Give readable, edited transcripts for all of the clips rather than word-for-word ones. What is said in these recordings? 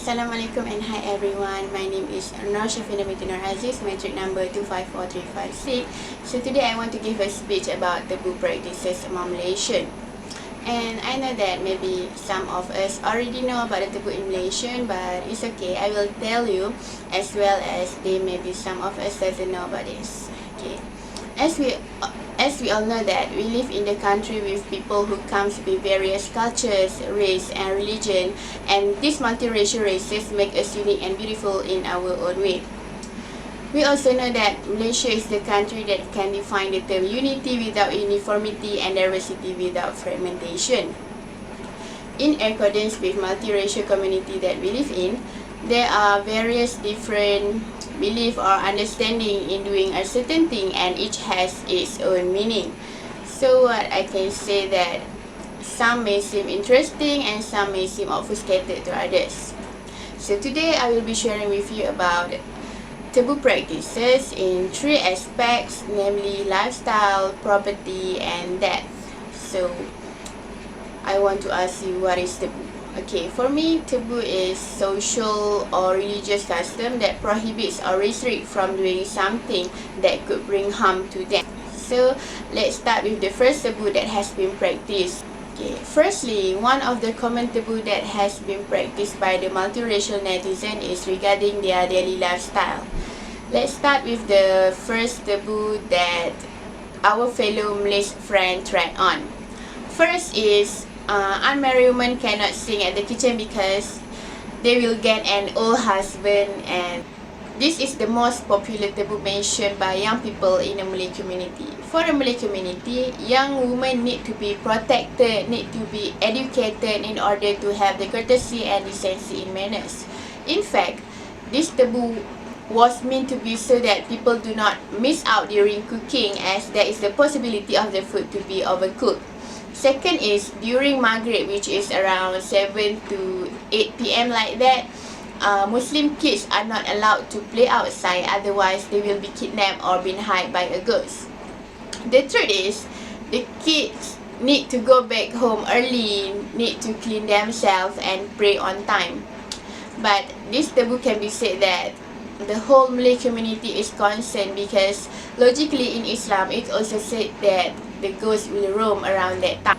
Assalamualaikum and hi everyone. My name is Nur Shafina binti Nur Aziz, metric number 254356. So today I want to give a speech about taboo practices among Malaysian. And I know that maybe some of us already know about the taboo in Malaysian, but it's okay. I will tell you as well as maybe some of us doesn't know about this. Okay. As we all know that we live in the country with people who comes with various cultures, race and religion, and these multiracial races make us unique and beautiful in our own way. We also know that Malaysia is the country that can define the term unity without uniformity and diversity without fragmentation. In accordance with multiracial community that we live in, there are various different belief or understanding in doing a certain thing, and each has its own meaning. So what I can say that some may seem interesting and some may seem obfuscated to others. So today I will be sharing with you about taboo practices in three aspects, namely lifestyle, property and death. So I want to ask you, what is taboo? Okay, for me, taboo is social or religious custom that prohibits or restricts from doing something that could bring harm to them. So let's start with the first taboo that has been practiced. Okay, firstly, one of the common taboo that has been practiced by the multiracial netizen is regarding their daily lifestyle. Let's start with the first taboo that our fellow Malaysian friend tried on. First is unmarried women cannot sing at the kitchen because they will get an old husband, and this is the most popular taboo mentioned by young people in the Malay community. For the Malay community, young women need to be protected, need to be educated in order to have the courtesy and decency in manners. In fact, this taboo was meant to be so that people do not miss out during cooking, as there is the possibility of the food to be overcooked. Second is during Maghrib, which is around 7 to 8 p.m. like that, Muslim kids are not allowed to play outside, otherwise they will be kidnapped or been hid by a ghost. The third is the kids need to go back home early, need to clean themselves and pray on time. But this taboo can be said that the whole Malay community is concerned, because logically in Islam it also said that the ghost will roam around that time.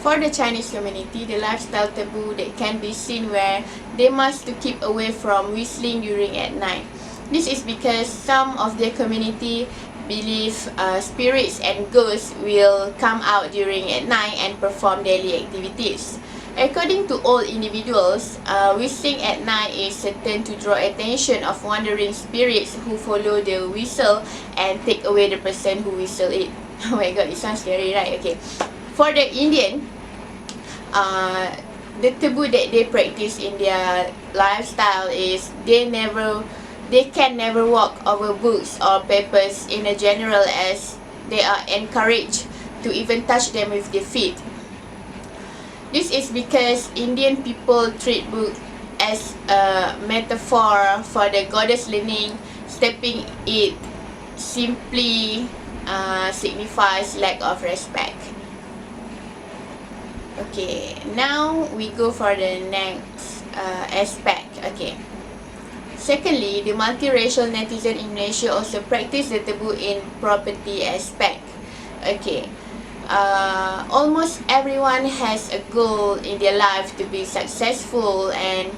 For the Chinese community, the lifestyle taboo that can be seen where they must to keep away from whistling during at night. This is because some of their community believe spirits and ghosts will come out during at night and perform daily activities. According to all individuals, whistling at night is certain to draw attention of wandering spirits who follow the whistle and take away the person who whistle it. Oh my god, it sounds scary, right? Okay. For the Indian, the taboo that they practice in their lifestyle is they can never walk over books or papers in a general, as they are encouraged to even touch them with their feet. This is because Indian people treat book as a metaphor for the goddess learning. Stepping it simply signifies lack of respect. Okay, now we go for the next aspect. Okay. Secondly, the multiracial netizen in Malaysia also practice the taboo in property aspect. Okay. Almost everyone has a goal in their life to be successful, and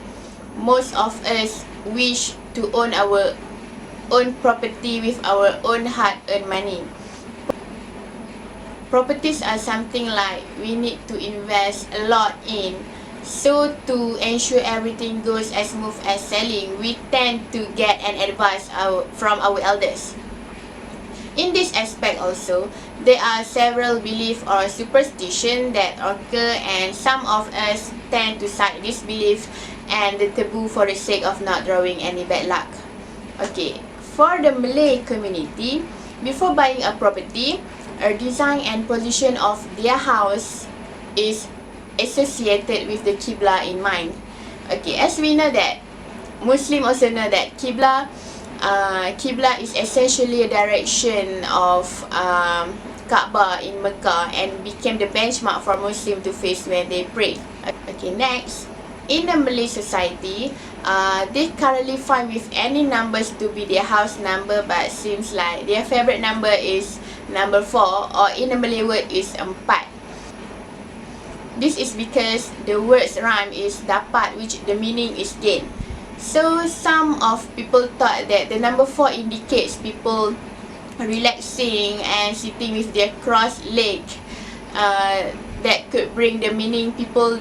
most of us wish to own our own property with our own hard-earned money. Properties are something like we need to invest a lot in. So to ensure everything goes as smooth as selling, we tend to get an advice from our elders. In this aspect also, there are several beliefs or superstitions that occur, and some of us tend to cite this belief and the taboo for the sake of not drawing any bad luck. Okay, for the Malay community, before buying a property, a design and position of their house is associated with the Qibla in mind. Okay, as we know that, Muslim also know that Qibla is essentially a direction of Kaabah in Mecca, and became the benchmark for Muslims to face when they pray. Okay, next, In the Malay society, they currently fine with any numbers to be their house number, but seems like their favorite number is number 4, or in the Malay word is 4. This is because the words rhyme is dapat, which the meaning is gain. So some of people thought that the number 4 indicates people relaxing and sitting with their crossed leg. That could bring the meaning people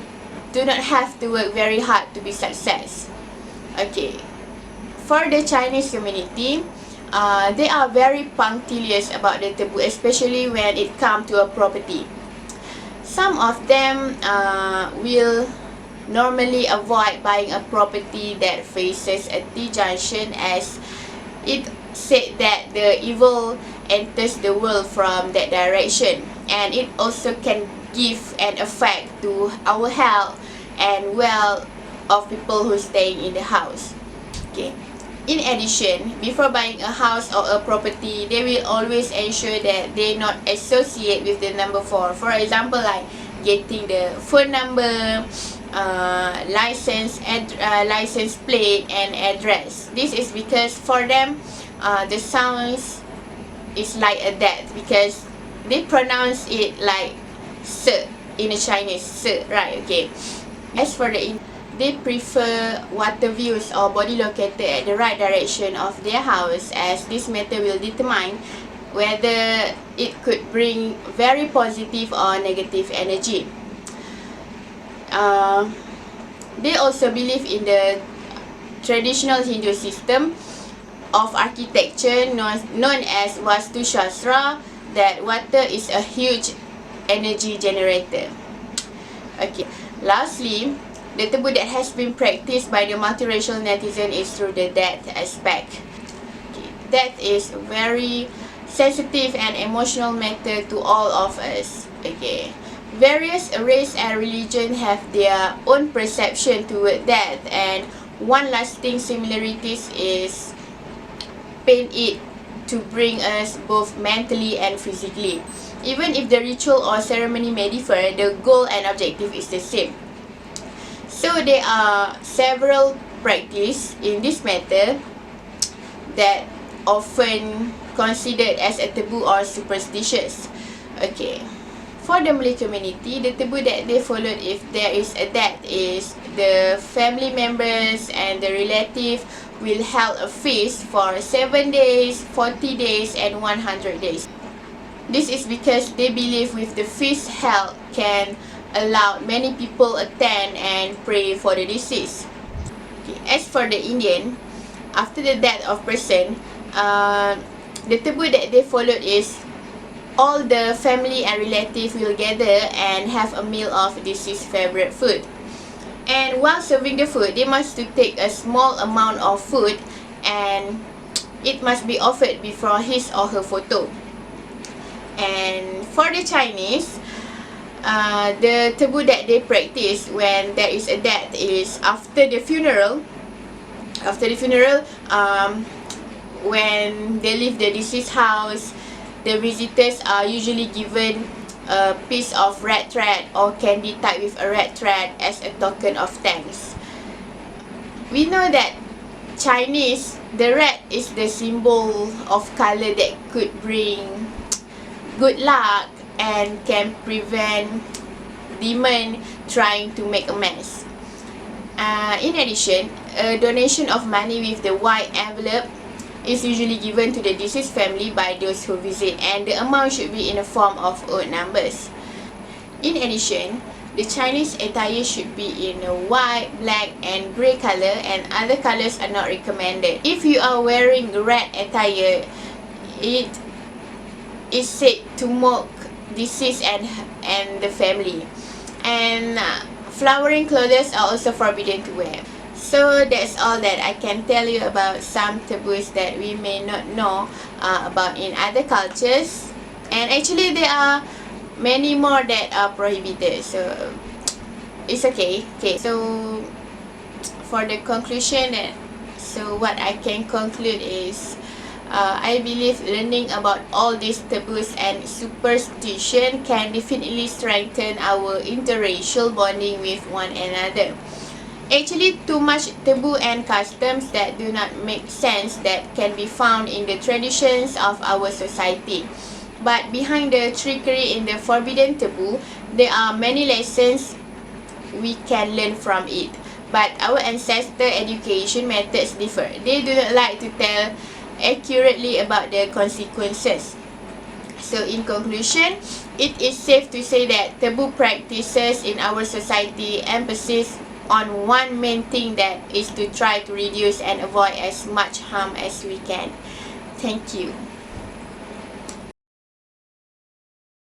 do not have to work very hard to be success. Okay, for the Chinese community, they are very punctilious about the taboo, especially when it comes to a property. Some of them will normally avoid buying a property that faces a T-junction, as it said that the evil enters the world from that direction, and it also can give an effect to our health and wealth of people who staying in the house. Okay. In addition, before buying a house or a property, they will always ensure that they not associate with the number 4. For example, like getting the phone number, license plate, and address. This is because for them, the sounds is like a that, because they pronounce it like "se" in the Chinese, "se," right? Okay. As for they prefer water views or body located at the right direction of their house, as this matter will determine whether it could bring very positive or negative energy. They also believe in the traditional Hindu system of architecture known as Vastu Shastra, that water is a huge energy generator. Okay. Lastly, the taboo that has been practiced by the multiracial netizen is through the death aspect. Okay. Death is very sensitive and emotional matter to all of us. Okay. Various race and religion have their own perception toward death, and one lasting similarities is pain it to bring us both mentally and physically. Even if the ritual or ceremony may differ, the goal and objective is the same. So there are several practices in this matter that often considered as a taboo or superstitious. Okay. For the Malay community, the taboo that they followed if there is a death is the family members and the relative will hold a feast for 7 days, 40 days, and 100 days. This is because they believe with the feast held can allow many people attend and pray for the deceased. Okay. As for the Indian, after the death of person, the taboo that they followed is all the family and relatives will gather and have a meal of deceased favorite food. And while serving the food, they must to take a small amount of food, and it must be offered before his or her photo. And for the Chinese, the taboo that they practice when there is a death is after the funeral. When they leave the deceased house, the visitors are usually given a piece of red thread or candy tied with a red thread as a token of thanks. We know that Chinese, the red is the symbol of color that could bring good luck and can prevent demon trying to make a mess. In addition, a donation of money with the white envelope is usually given to the deceased family by those who visit, and the amount should be in the form of odd numbers. In addition, the Chinese attire should be in a white, black, and grey color, and other colors are not recommended. If you are wearing red attire, it is said to mock deceased and the family. And flowering clothes are also forbidden to wear. So that's all that I can tell you about some taboos that we may not know about in other cultures. And actually there are many more that are prohibited, so it's okay. Okay, so for the conclusion, so what I can conclude is I believe learning about all these taboos and superstition can definitely strengthen our interracial bonding with one another. Actually, too much taboo and customs that do not make sense that can be found in the traditions of our society. But behind the trickery in the forbidden taboo, there are many lessons we can learn from it. But our ancestor education methods differ. They do not like to tell accurately about the consequences. So in conclusion, it is safe to say that taboo practices in our society emphasize on one main thing, that is to try to reduce and avoid as much harm as we can. Thank you.